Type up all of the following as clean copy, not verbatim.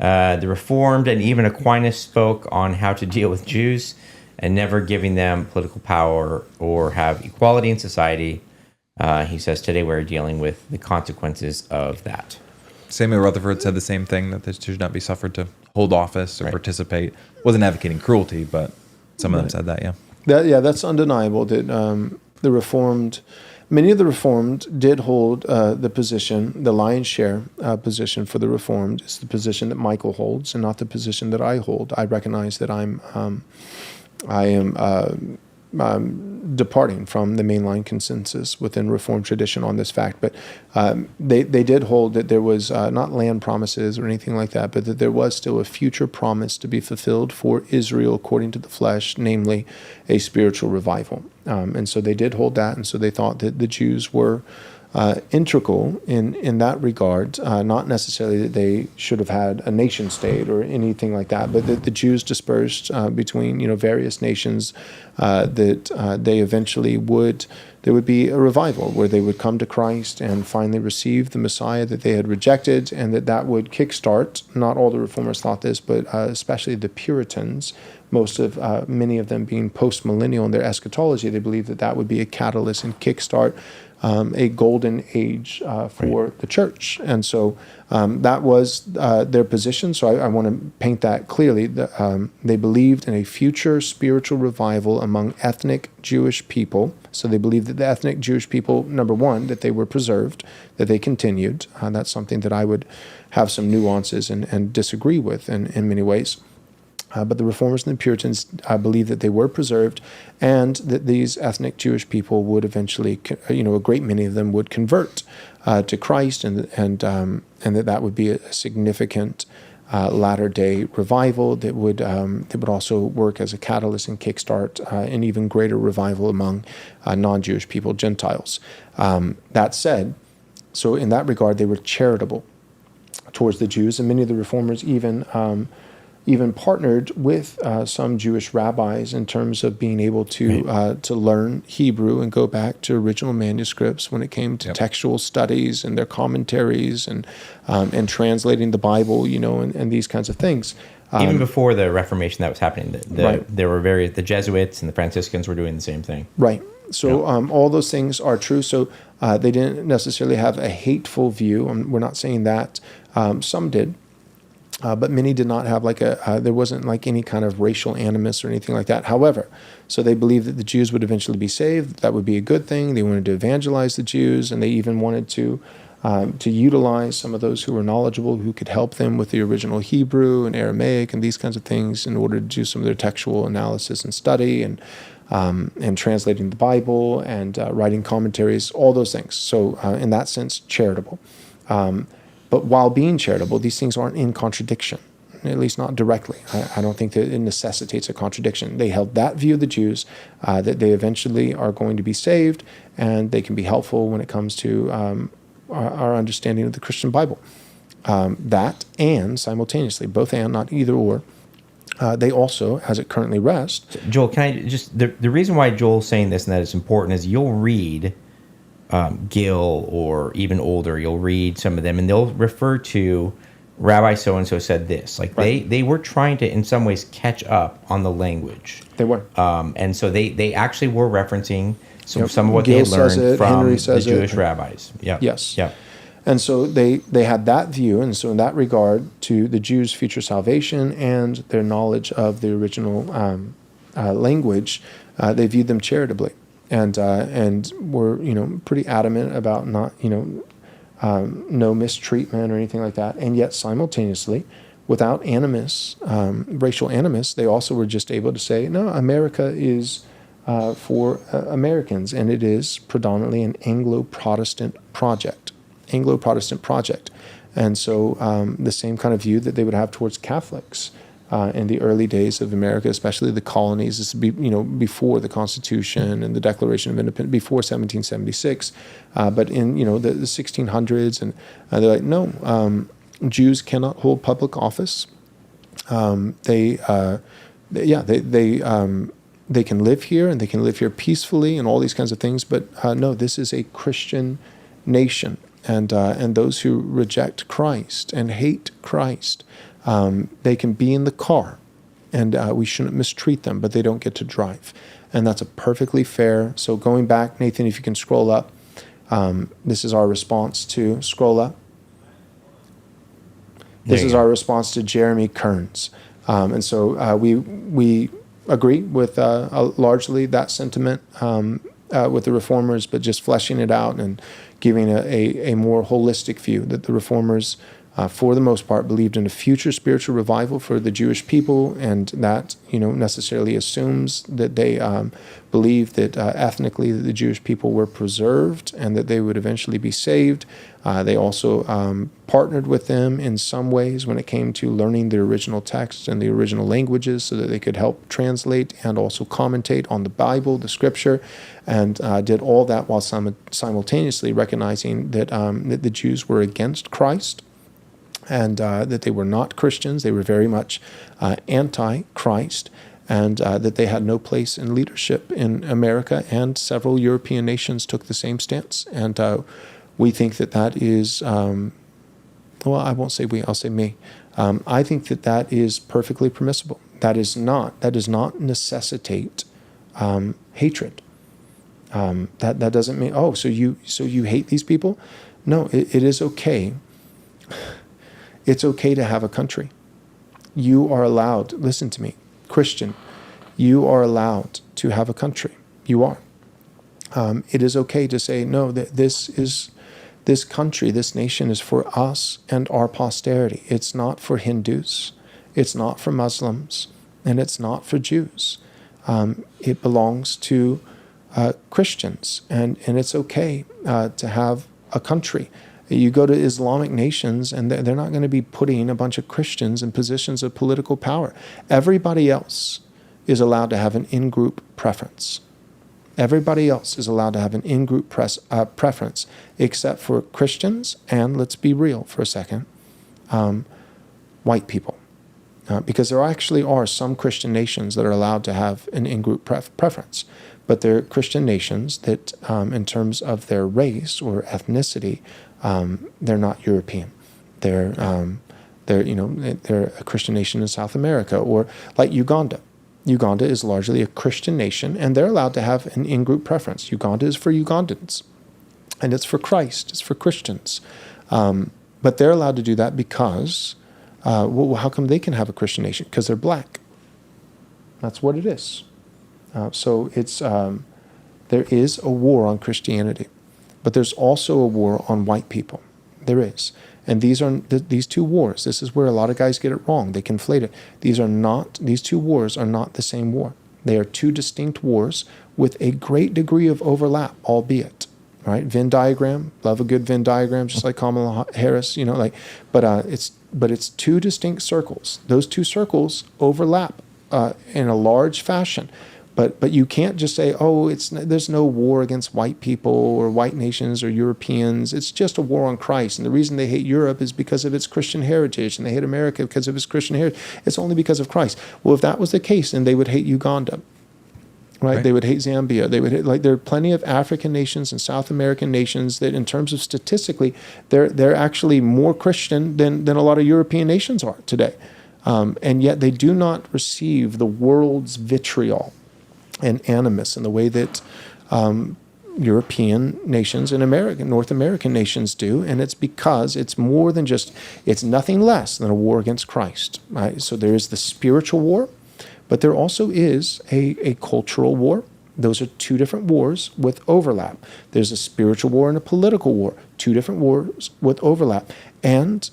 The Reformed and even Aquinas spoke on how to deal with Jews and never giving them political power or have equality in society. He says today we're dealing with the consequences of that. Samuel Rutherford said the same thing, that they should not be suffered to hold office or participate. Wasn't advocating cruelty, but some of them said that, yeah. That's undeniable that many of the Reformed did hold the position, the lion's share position for the Reformed is the position that Michael holds and not the position that I hold. I recognize that I am departing from the mainline consensus within Reformed tradition on this fact, but they did hold that there was not land promises or anything like that, but that there was still a future promise to be fulfilled for Israel according to the flesh, namely a spiritual revival. And so they did hold that, and so they thought that the Jews were integral in that regard, not necessarily that they should have had a nation state or anything like that, but that the Jews dispersed between various nations, that they eventually there would be a revival where they would come to Christ and finally receive the Messiah that they had rejected, and that would kickstart, not all the Reformers thought this, but especially the Puritans, many of them being post-millennial in their eschatology, they believed that would be a catalyst and kickstart a golden age for the church. And so that was their position. So I want to paint that clearly. They believed in a future spiritual revival among ethnic Jewish people. So they believed that the ethnic Jewish people, number one, that they were preserved, that they continued. That's something that I would have some nuances and disagree with in many ways. But the Reformers and the Puritans believed that they were preserved, and that these ethnic Jewish people would eventually, a great many of them would convert to Christ, and that would be a significant latter-day revival that would also work as a catalyst and kickstart an even greater revival among non-Jewish people, Gentiles. That said, so in that regard, they were charitable towards the Jews, and many of the Reformers even partnered with some Jewish rabbis in terms of being able to learn Hebrew and go back to original manuscripts when it came to textual studies and their commentaries and translating the Bible, and these kinds of things. Even before the Reformation that was happening, there were the Jesuits and the Franciscans were doing the same thing. Right. So all those things are true. So they didn't necessarily have a hateful view. We're not saying that. Some did. But many did not have there wasn't any kind of racial animus or anything like that. However, so they believed that the Jews would eventually be saved. That would be a good thing. They wanted to evangelize the Jews, and they even wanted to utilize some of those who were knowledgeable, who could help them with the original Hebrew and Aramaic and these kinds of things in order to do some of their textual analysis and study and translating the Bible and writing commentaries, all those things. So in that sense, charitable. But while being charitable, these things aren't in contradiction, at least not directly. I don't think that it necessitates a contradiction. They held that view of the Jews, that they eventually are going to be saved, and they can be helpful when it comes to our understanding of the Christian Bible. That and simultaneously, both and, not either or, they also, as it currently rests. Joel, can I just, the reason why Joel's saying this and that it's important is you'll read Gill or even older, you'll read some of them and they'll refer to Rabbi so-and-so said this. They were trying to, in some ways, catch up on the language. They were. And so they actually were referencing some of what Gill they had learned from the Jewish rabbis. Yes. Yeah. And so they had that view, and so in that regard to the Jews' future salvation and their knowledge of the original language, they viewed them charitably. And were pretty adamant about not no mistreatment or anything like that, and yet simultaneously, without animus, racial animus, they also were just able to say, no, America is for Americans, and it is predominantly an Anglo-Protestant project. And so the same kind of view that they would have towards Catholics in the early days of America, especially the colonies, this would be, before the Constitution and the Declaration of Independence, before 1776, but in the 1600s, and they're like, no, Jews cannot hold public office. They can live here and they can live here peacefully and all these kinds of things, but no, this is a Christian nation, and those who reject Christ and hate Christ They can be in the car, and we shouldn't mistreat them, but they don't get to drive. And that's a perfectly fair. So going back, Nathan, if you can scroll up, this is our response to, scroll up. This is our response to Jeremy Kearns. And so we agree with largely that sentiment with the Reformers, but just fleshing it out and giving a more holistic view that the Reformers, for the most part, believed in a future spiritual revival for the Jewish people, and that necessarily assumes that they believed that ethnically that the Jewish people were preserved and that they would eventually be saved. They also partnered with them in some ways when it came to learning the original texts and the original languages so that they could help translate and also commentate on the Bible, the Scripture, and did all that while simultaneously recognizing that the Jews were against Christ, and that they were not Christians. They were very much anti-Christ, and that they had no place in leadership in America, and several European nations took the same stance. And we think that is, well, I won't say we, I'll say me. I think that is perfectly permissible. That does not necessitate hatred. That doesn't mean, so you hate these people? No, it is okay. It's okay to have a country. You are allowed, listen to me, Christian, you are allowed to have a country. You are. It is okay to say, no, that this country, this nation is for us and our posterity. It's not for Hindus. It's not for Muslims. And it's not for Jews. It belongs to Christians. And it's okay to have a country. You go to Islamic nations, and they're not going to be putting a bunch of Christians in positions of political power. Everybody else is allowed to have an in-group preference. Everybody else is allowed to have an in-group preference, except for Christians, and let's be real for a second, white people. Because there actually are some Christian nations that are allowed to have an in-group preference. But they're Christian nations that, in terms of their race or ethnicity, they're not European. They're a Christian nation in South America, or like Uganda. Uganda is largely a Christian nation, and they're allowed to have an in-group preference. Uganda is for Ugandans, and it's for Christ. It's for Christians. But they're allowed to do that because, how come they can have a Christian nation? Because they're black. That's what it is. So it's there is a war on Christianity, but there's also a war on white people. There is. And these two wars, this is where a lot of guys get it wrong. They conflate it. These two wars are not the same war. They are two distinct wars with a great degree of overlap, albeit, right? Venn diagram, love a good Venn diagram, just like Kamala Harris, but it's two distinct circles. Those two circles overlap in a large fashion. But you can't just say, there's no war against white people or white nations or Europeans. It's just a war on Christ. And the reason they hate Europe is because of its Christian heritage, and they hate America because of its Christian heritage. It's only because of Christ. Well, if that was the case, then they would hate Uganda, right? They would hate Zambia. They would hate, there are plenty of African nations and South American nations that, in terms of statistically, they're actually more Christian than a lot of European nations are today. And yet they do not receive the world's vitriol and animus in the way that European nations and North American nations do, and it's because it's nothing less than a war against Christ. Right? So there is the spiritual war, but there also is a cultural war. Those are two different wars with overlap. There's a spiritual war and a political war, two different wars with overlap. And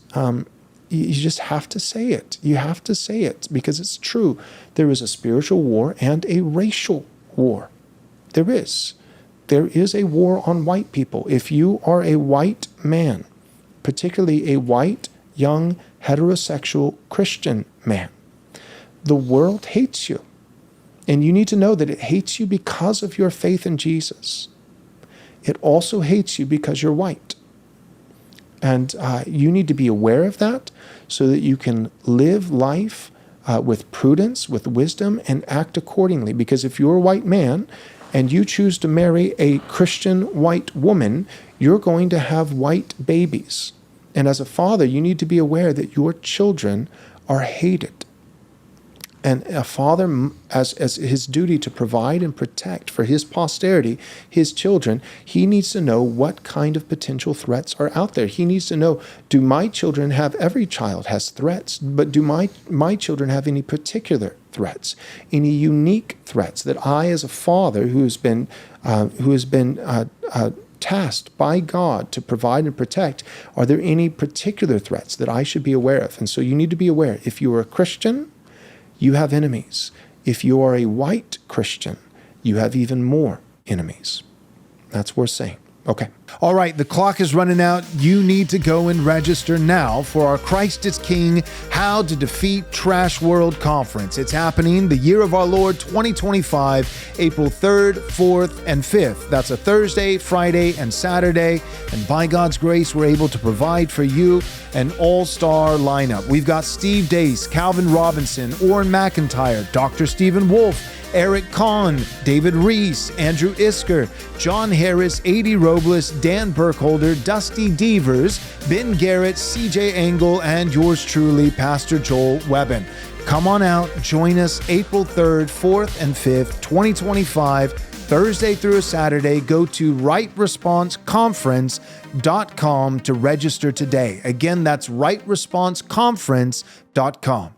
you just have to say it. You have to say it because it's true. There is a spiritual war and a racial war. There is. There is a war on white people. If you are a white man, particularly a white, young, heterosexual Christian man, the world hates you. And you need to know that it hates you because of your faith in Jesus. It also hates you because you're white. And you need to be aware of that so that you can live life with prudence, with wisdom, and act accordingly. Because if you're a white man and you choose to marry a Christian white woman, you're going to have white babies. And as a father, you need to be aware that your children are hated. And a father, as his duty to provide and protect for his posterity, his children, he needs to know what kind of potential threats are out there. He needs to know, do my children have, every child has threats, but do my children have any particular threats, any unique threats that I, as a father who has been tasked by God to provide and protect, are there any particular threats that I should be aware of? And so you need to be aware. If you are a Christian, you have enemies. If you are a white Christian, you have even more enemies. That's worth saying. Okay. All right, the clock is running out. You need to go and register now for our Christ is King, How to Defeat Trash World Conference. It's happening the year of our Lord 2025, April 3rd, 4th, and 5th. That's a Thursday, Friday, and Saturday. And by God's grace, we're able to provide for you an all-star lineup. We've got Steve Dace, Calvin Robinson, Orrin McIntyre, Dr. Stephen Wolfe, Eric Kahn, David Reese, Andrew Isker, John Harris, A.D. Robles, Dan Burkholder, Dusty Devers, Ben Garrett, C.J. Engel, and yours truly, Pastor Joel Webben. Come on out, join us April 3rd, 4th, and 5th, 2025, Thursday through a Saturday. Go to rightresponseconference.com to register today. Again, that's rightresponseconference.com.